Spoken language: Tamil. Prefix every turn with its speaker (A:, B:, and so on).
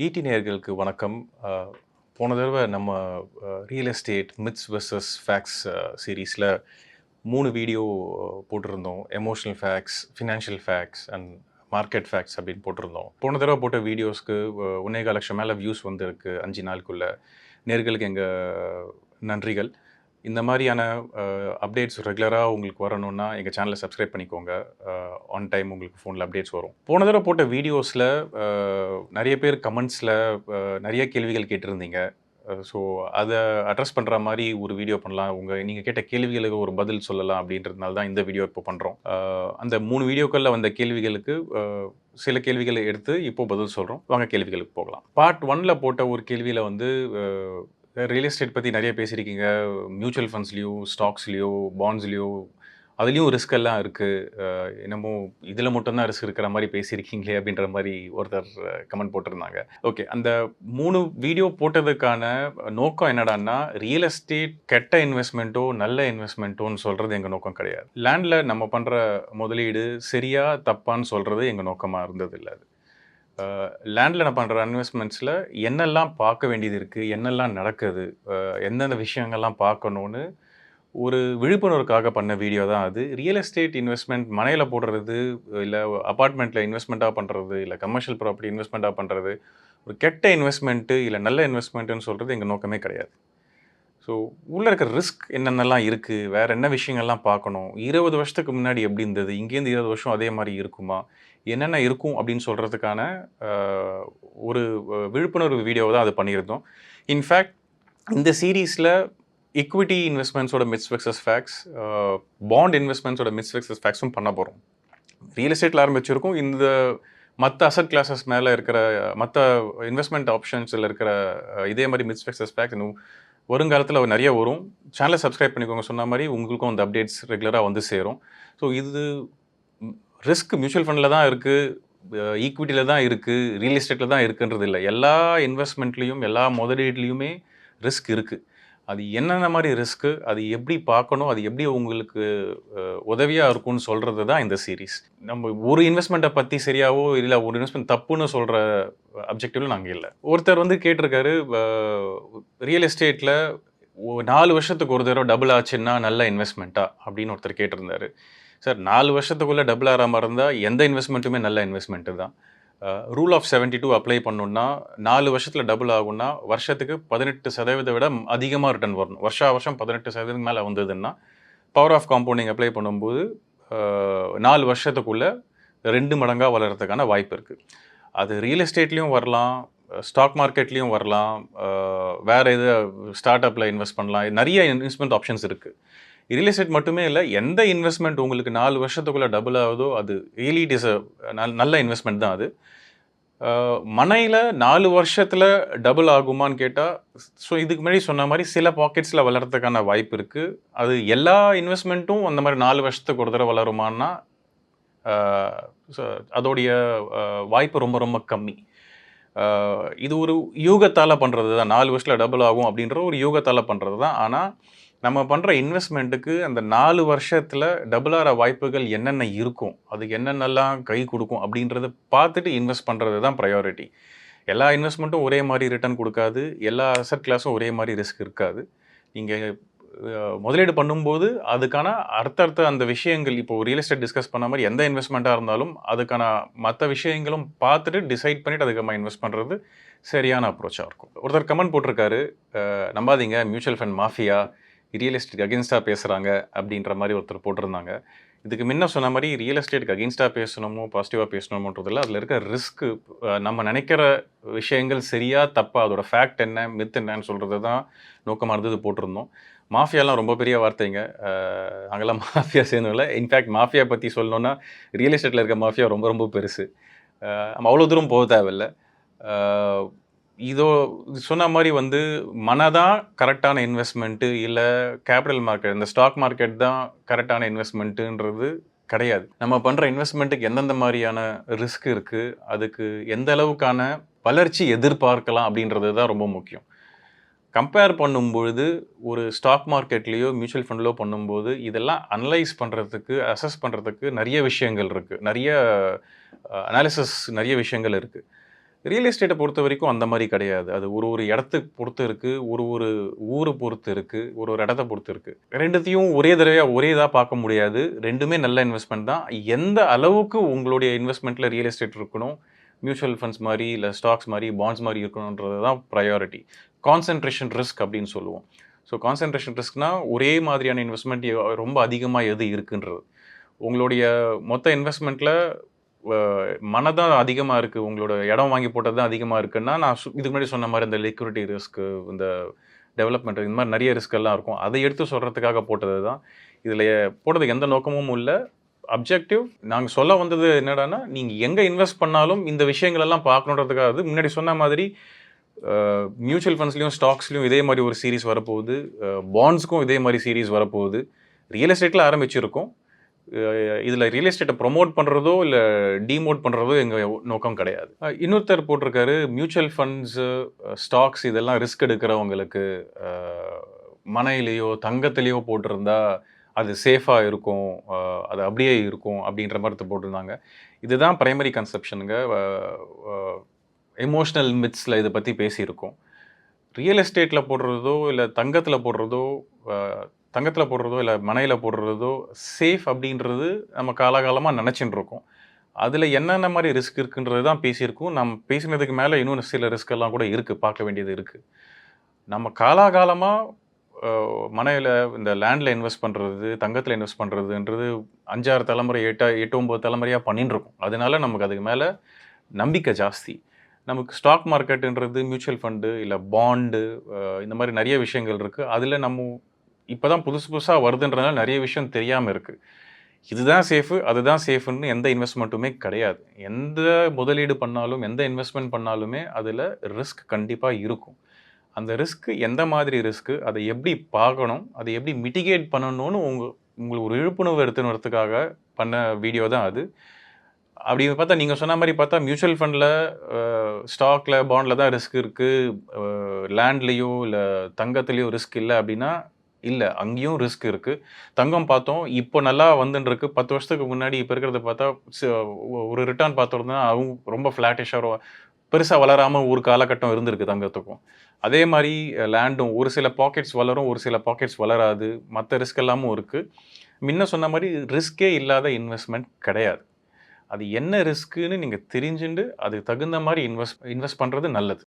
A: ஈடி நேயர்களுக்கு வணக்கம். அ போன தடவ நம்ம real estate myths versus facts சீரிஸ்ல 3 வீடியோ போட்டிருந்தோம். Emotional facts, financial facts and market facts அப்படின்னு போட்டிருந்தோம். போன தடவ போட்ட வீடியோஸ்க்கு 1.25 லட்சம் மேல வியூஸ் வந்திருக்கு 5 நாளுக்குள்ள. நேயர்களுக்கு எங்க நன்றிகள். இந்த மாதிரியான அப்டேட்ஸ் ரெகுலரா உங்களுக்கு வரணும்னா எங்க சேனலை சப்ஸ்கிரைப் பண்ணிக்கோங்க. ஆன் டைம் உங்களுக்கு ஃபோன்ல அப்டேட்ஸ் வரும். போன தடவ போட்ட வீடியோஸ்ல நெறைய பேர் கமெண்ட்ஸ்ல நெறைய கேள்விகள் கேட்டிருந்தீங்க. ஸோ அத அட்ரஸ் பண்ற மாரி ஒரு வீடியோ பண்ணலாம். நீங்க கேட்ட கேள்விகளுக்கு ஒரு பதில் சொல்லலாம் அப்படின்றதுனால தான் இந்த வீடியோ இப்போ பண்றோம். அந்த 3 வீடியோக்கள்ல வந்த கேள்விகளுக்கு சில கேள்விகள எடுத்து இப்போ பதில் சொல்றோம். வாங்க கேள்விகளுக்கு போகலாம். பார்ட் 1ல போட்ட ஒரு கேள்வியில வந்து ரியல் எஸ்டேட் பத்தி நெறைய பேசியிருக்கீங்க. மியூச்சுவல் ஃபண்ட்ஸ்லயோ, ஸ்டாக்ஸ்லயோ, பாண்ட்ஸ்லயோ அதுலயும் ரிஸ்க் எல்லாம் இருக்கு. என்னமோ இதுல மட்டும் தான் ரிஸ்க் இருக்கிற மாரி பேசியிருக்கீங்களே அப்படின்ற மாரி ஒருத்தர் கமெண்ட் போட்டிருந்தாங்க. ஓகே. அந்த 3 வீடியோ போட்டதுக்கான நோக்கம் என்னடான்னா, ரியல் எஸ்டேட் கெட்ட இன்வெஸ்ட்மென்ட்டோ, நல்ல இன்வெஸ்ட்மென்ட்டோன்னு சொல்றது எங்க நோக்கம் கிடையாது. லேண்ட்ல நம்ம பண்ற முதலீடு சரியா, தப்பான்னு சொல்றது எங்க நோக்கமா இருந்ததில்ல அது. லேண்ட்ல நான் பண்ற இன்வெஸ்ட்மெண்ட்ஸ்ல என்னெல்லாம் பார்க்க வேண்டியது இருக்கு, என்னெல்லாம் நடக்குது, எந்தெந்த விஷயங்கள்லாம் பார்க்கணும்னு ஒரு விழிப்புணர்வுக்காக பண்ண வீடியோ தான் அது. ரியல் எஸ்டேட் இன்வெஸ்ட்மெண்ட் மனையில போடுறது, இல்ல அபார்ட்மெண்ட்ல இன்வெஸ்ட்மெண்ட்டா பண்றது, இல்ல கமர்ஷியல் ப்ராப்பர்ட்டி இன்வெஸ்ட்மெண்ட்டா பண்றது, ஒரு கெட்ட இன்வெஸ்ட்மென்ட்டு, இல்ல நல்ல இன்வெஸ்ட்மென்ட்டுன்னு சொல்றது எங்க நோக்கமே கிடையாது. ஸோ உள்ள இருக்கிற ரிஸ்க் என்னென்னலாம் இருக்கு, வேற என்ன விஷயங்கள்லாம் பார்க்கணும், 20 வருஷத்துக்கு முன்னாடி எப்படி இருந்தது, இங்கேருந்து 20 வருஷம் அதே மாரி இருக்குமா, என்னென்ன இருக்கும் அப்படின்னு சொல்றதுக்கான அ ஒரு விழிப்புணர்வு வீடியோவ தான் அது பண்ணியிருந்தோம். இன்ஃபேக்ட் இந்த சீரிஸ்ல ஈக்விட்டி இன்வெஸ்ட்மெண்ட்ஸோட மித்ஸ் வெர்சஸ் ஃபேக்ட்ஸ், பாண்ட் இன்வெஸ்ட்மெண்ட்ஸோட மித்ஸ் வெர்சஸ் ஃபேக்ட்ஸும் பண்ண போறோம். ரியல் எஸ்டேட்ல ஆரம்பிச்சிருக்கோம். இந்த மத்த அசெட் கிளாஸஸ் மேல இருக்கிற மத்த இன்வெஸ்ட்மென்ட் ஆப்ஷன்ஸ்ல இருக்கிற இதே மாரி மித்ஸ் வெர்சஸ் ஃபேக்ட்ஸ் இன்னும் வருங்காலத்துல நெறைய வரும். சேனல சப்ஸ்கிரைப் பண்ணிக்கோங்க. சொன்ன மாரி உங்களுக்கும் அந்த அப்டேட்ஸ் ரெகுலரா வந்து சேரும். ஸோ இது ரிஸ்க் மியூச்சுவல் ஃபண்ட்ல தான் இருக்கு, ஈக்விட்டில தான் இருக்கு, ரியல் எஸ்டேட்ல தான் இருக்குன்றது இல்ல. எல்லா இன்வெஸ்ட்மென்ட்லயும், எல்லா முதலீட்லயுமே ரிஸ்க் இருக்கு. அது என்னென்ன மாரி ரிஸ்க்கு, அது எப்படி பார்க்கணும், அது எப்படி உங்களுக்கு உதவியா இருக்கும்னு சொல்றது தான் இந்த சீரிஸ். நம்ம ஒரு இன்வெஸ்ட்மெண்ட்ட பத்தி சரியாவோ, இல்ல ஒரு இன்வெஸ்ட்மென்ட் தப்புன்னு சொல்ற அப்ஜெக்டிவ்ல நாங்க இல்ல. ஒருத்தர் வந்து கேட்டிருக்காரு, ரியல் எஸ்டேட்ல 4 வருஷத்துக்கு ஒரு தடவ டபுள் ஆச்சுன்னா நல்ல இன்வெஸ்ட்மெண்ட்டா? அப்படின்னு ஒருத்தர் கேட்டிருந்தாரு. சார் 4 வருஷத்துக்குள்ள டபுள் ஆறாம இருந்தா எந்த இன்வெஸ்ட்மென்ட்டுமே நல்ல இன்வெஸ்ட்மென்ட் தான். ரூல் ஆஃப் 72 அப்ளை பண்ணோம்னா 4 வருஷத்துல டபுள் ஆகும்னா, வருஷத்துக்கு 18% விட அதிகமா ரிட்டர்ன் வரணும். வருஷா வருஷம் 18% மேல வந்ததுன்னா, பவர் ஆஃப் காம்பவுண்டிங் அப்ளை பண்ணும்போது, 4 வருஷத்துக்குள்ள 2 மடங்கா வளர்றதுக்கான வாய்ப்பு இருக்கு. அது ரியல் எஸ்டேட்லயும் வரலாம், ஸ்டாக் மார்க்கெட்லயும் வரலாம், வேற எது ஸ்டார்ட் அப்ல இன்வெஸ்ட் பண்ணலாம். நெறைய இன்வெஸ்ட்மென்ட் ஆப்ஷன்ஸ் இருக்கு. ரியல் எஸ்டேட் மட்டுமே இல்ல, எந்த இன்வெஸ்ட்மென்ட் உங்களுக்கு 4 வருஷத்துக்குள்ள டபுள் ஆகுதோ, அது ரியலி இட் இஸ் நல்ல இன்வெஸ்ட்மென்ட் தான் அது. மனையில 4 வருஷத்துல டபுள் ஆகுமான்னு கேட்டா, ஸோ இதுக்கு முன்னாடி சொன்ன மாரி சில பாக்கெட்ஸ்ல வளர்றதுக்கான வாய்ப்பு இருக்கு. அது எல்லா இன்வெஸ்ட்மென்ட்டும் அந்த மாரி 4 வருஷத்துக்கு ஒரு தடவ வளருமான்னா, ஆ சோ அதோடைய வாய்ப்பு ரொம்ப ரொம்ப கம்மி. ஆ இது ஒரு யூகத்தால பண்றது தான். 4 வருஷத்துல டபுள் ஆகும் அப்படின்ற ஒரு யூகத்தால பண்றது தான். ஆனா, நம்ம பண்ற இன்வெஸ்ட்மென்ட்டுக்கு அந்த 4 வருஷத்துல டபுள் ஆற வாய்ப்புகள் என்னென்ன இருக்கும்? அதுக்கு என்னென்னலாம் கை குடுக்கும்? அப்படின்றத பார்த்துட்டு இன்வெஸ்ட் பண்றது தான் பிரையாரிட்டி. எல்லா இன்வெஸ்ட்மென்ட்டும் ஒரே மாரி ரிட்டர்ன் குடுக்காது. எல்லா அசெட் கிளாஸும் ஒரே மாரி ரிஸ்க் இருக்காது. நீங்க முதலீடு பண்ணும்போது, அதுக்கான அடுத்தடுத்த அந்த விஷயங்கள் இப்போ ரியல் எஸ்டேட் டிஸ்கஸ் பண்ண மாரி எந்த இன்வெஸ்ட்மென்ட்டா இருந்தாலும், அதுக்கான மத்த விஷயங்களும் பார்த்துட்டு டிசைட் பண்ணிட்டு அதுக்கப்புறமா இன்வெஸ்ட் பண்றது சரியான அப்ரோச்சா இருக்கும். ஒருத்தர் கமெண்ட் போட்டிருக்காரு, நம்பாதீங்க மியூச்சுவல் ஃபண்ட் மாஃபியா, ரியல் எஸ்டேட்க்கு அகைன்ஸ்ட்டா பேசுறாங்க அப்படின்ற மாரி ஒருத்தர் போட்டிருந்தாங்க. இதுக்கு முன்ன சொன்ன மாரி ரியல் எஸ்டேட்க்கு அகைன்ஸ்ட்டா பேசணுமோ, பாசிட்டிவா பேசணுமோன்றதில்ல. அதில இருக்க ரிஸ்க்கு நம்ம நெனைக்கிற விஷயங்கள் சரியா, தப்பா, அதோட ஃபேக்ட் என்ன, மித் என்னன்னு சொல்றது தான் நோக்கமா இருந்தது போட்டிருந்தோம். மாஃபியாலாம் ரொம்ப பெரிய வார்த்தைங்க. நாங்கலாம் மாஃபியா சேர்ந்தவங்க இல்ல. இன்ஃபேக்ட் மாஃபியா பத்தி சொல்லணும்னா, ரியல் எஸ்டேட்ல இருக்க மாஃபியா ரொம்ப ரொம்ப பெருசு. நம்ம அவ்வளோ தூரம் போக தேவையில்ல. அ இதோ சொன்ன மாரி வந்து தான் கரெக்ட்டான இன்வெஸ்ட்மென்ட்டு, இல்ல கேப்பிட்டல் மார்க்கெட், இந்த ஸ்டாக் மார்க்கெட் தான் கரெக்ட்டான இன்வெஸ்ட்மென்ட்டுன்றது கிடையாது. நம்ம பண்ற இன்வெஸ்ட்மென்ட்டுக்கு எந்தெந்த மாரியான ரிஸ்க் இருக்கு, அதுக்கு எந்த அளவுக்கான வளர்ச்சி எதிர்பார்க்கலாம் அப்படின்றது தான் ரொம்ப முக்கியம். கம்பேர் பண்ணும்பொழுது, ஒரு ஸ்டாக் மார்க்கெட்லயோ, மியூச்சுவல் ஃபண்ட்லோ பண்ணும்போது, இதெல்லாம் அனலைஸ் பண்றதுக்கு, பண்றதுக்கு நெறைய விஷயங்கள் இருக்கு. நெறைய அனாலிசிஸ் நெறைய விஷயங்கள் இருக்கு. ரியல் எஸ்டேட்ட பொறுத்தவரைக்கும் அந்த மாரி கிடையாது. அது ஒரு ஒரு இடத்துக்கு பொறுத்து இருக்கு. ஒரு ஒரு ஊர பொறுத்து இருக்கு. ஒரு ஒரு இடத்த பொறுத்து இருக்கு. 2த்தையும் ஒரே தடவையா ஒரே இதா பார்க்க முடியாது. 2மே நல்ல இன்வெஸ்ட்மென்ட் தான். எந்த அளவுக்கு உங்களுடைய இன்வெஸ்ட்மென்ட்ல ரியல் எஸ்டேட் இருக்கணும், மியூச்சுவல் ஃபண்ட்ஸ் மாரி, இல்ல ஸ்டாக்ஸ் மாரி, பாண்ட்ஸ் மாரி இருக்கணுன்றது தான் பிரையாரிட்டி. கான்சன்ட்ரேஷன் ரிஸ்க் அப்படின்னு சொல்லுவோம். ஸோ கான்சன்ட்ரேஷன் ரிஸ்க்னா ஒரே மாதிரியான இன்வெஸ்ட்மென்ட் ரொம்ப அதிகமா எது இருக்குன்றது. உங்களுடைய மொத்த இன்வெஸ்ட்மென்ட்ல வ மன தான் அதிகமா இருக்கு. உங்களோட இடம் வாங்கி போட்டது தான் அதிகமா இருக்குன்னா, நான் இதுக்கு முன்னாடி சொன்ன மாரி இந்த லிக்விடிட்டி ரிஸ்க், இந்த டெவலப்மென்ட் இந்த மாரி நெறைய ரிஸ்க் எல்லாம் இருக்கும். அதை எடுத்து சொல்றதுக்காக போட்டது தான். இதில போட்டதுக்கு எந்த நோக்கமும் இல்ல. அப்ஜெக்டிவ் நாங்க சொல்ல வந்தது என்னடான்னா, நீங்க எங்க இன்வெஸ்ட் பண்ணாலும் இந்த விஷயங்கள் எல்லாம் பார்க்கணுன்றதுக்காக அது முன்னாடி சொன்ன மாதிரி மியூச்சுவல் ஃபண்ட்ஸ்லயும், ஸ்டாக்ஸ்லயும் இதே மாரி ஒரு சீரிஸ் வரப்போகுது. பாண்ட்ஸ்க்கும் இதே மாரி சீரிஸ் வரப்போகுது. ரியல் எஸ்டேட்ல ஆரம்பிச்சிருக்கோம். இதில ரியல் எஸ்டேட்ட ப்ரமோட் பண்றதோ, இல்ல டிமோட் பண்றதோ எங்க நோக்கம் கிடையாது. இன்னொருத்தர் போட்டிருக்காரு, மியூச்சுவல் ஃபண்ட்ஸ், ஸ்டாக்ஸ் இதெல்லாம் ரிஸ்க் எடுக்கிறவங்களுக்கு அ மனையிலயோ, தங்கத்திலயோ போட்டிருந்தா அது சேஃபா இருக்கும். அது அப்படியே இருக்கும் அப்படின்ற மாரி போட்டிருந்தாங்க. இதுதான் பிரைமரி கன்செப்ஷனுங்க. அ அ எமோஷனல் மித்ஸ்ல இத பத்தி பேசியிருக்கோம். ரியல் எஸ்டேட்ல போடுறதோ, இல்ல தங்கத்தில போடுறதோ, அ தங்கத்தில போடுறதோ, இல்ல மனையில போடுறதோ சேஃப் அப்படின்றது நம்ம காலாகாலமா நெனச்சுட்டு இருக்கோம். அதில என்னென்ன மாரி ரிஸ்க் இருக்குன்றது தான் பேசியிருக்கோம். நம்ம பேசினதுக்கு மேல இன்னும் சில ரிஸ்க் எல்லாம் கூட இருக்கு. பார்க்க வேண்டியது இருக்கு. நம்ம காலாகாலமா அ மனையில இந்த லேண்ட்ல இன்வெஸ்ட் பண்றது, தங்கத்தில இன்வெஸ்ட் பண்றதுன்றது 5, 6 தலைமுறை 8, 9 தலைமுறையா பண்ணின்னு இருக்கோம். அதனால நமக்கு அதுக்கு மேல நம்பிக்கை ஜாஸ்தி. நமக்கு ஸ்டாக் மார்க்கெட்டுன்றது மியூச்சுவல் ஃபண்டு, இல்ல பாண்டு இந்த மாரி நெறைய விஷயங்கள் இருக்கு. அதில இப்ப தான் புதுசு புதுசா வருதுன்றனால நெறைய விஷயம் தெரியாம இருக்கு. இதுதான் சேஃபு, அதுதான் சேஃப்ன்னு எந்த இன்வெஸ்ட்மென்ட்டுமே கிடையாது. எந்த முதலீடு பண்ணாலும், எந்த இன்வெஸ்ட்மென்ட் பண்ணாலுமே அதில ரிஸ்க் கண்டிப்பா இருக்கும். அந்த ரிஸ்க் எந்த மாதிரி ரிஸ்க், அதை எப்படி பார்க்கணும், அதை எப்படி மிட்டிகேட் பண்ணணும்னு உங்களுக்கு ஒரு விழிப்புணர்வு எடுத்துன்னு வரதுக்காக பண்ண வீடியோ தான் அது. அப்படி பார்த்தா நீங்க சொன்ன மாரி பார்த்தா மியூச்சுவல் ஃபண்ட்ல, ஸ்டாக்ல, பாண்ட்ல தான் ரிஸ்க் இருக்கு. அ லேண்ட்லயோ இல்ல தங்கத்திலயோ ரிஸ்க் இல்ல அப்படின்னா, இல்ல. அங்கேயும் ரிஸ்க் இருக்கு. தங்கம் பார்த்தோம். இப்போ நல்லா வந்துன்னு இருக்கு. 10 வருஷத்துக்கு முன்னாடி இப்ப இருக்கிறத பார்த்தா ச ஒரு ரிட்டர்ன் பார்த்தோம்னா, ரொம்ப ஃப்ளாட்டிஷா பெருசா வளராம ஒரு காலகட்டம் இருந்திருக்கு தங்கத்துக்கும். அதே மாரி லேண்டும் ஒரு சில பாக்கெட்ஸ் வளரும், ஒரு சில பாக்கெட்ஸ் வளராது. மத்த ரிஸ்க் எல்லாமும் இருக்கு. முன்ன சொன்ன மாரி ரிஸ்கே இல்லாத இன்வெஸ்ட்மென்ட் கிடையாது. அது என்ன ரிஸ்க்குன்னு நீங்க தெரிஞ்சுண்டு, அதுக்கு தகுந்த மாரி இன்வெஸ்ட் இன்வெஸ்ட் பண்றது நல்லது.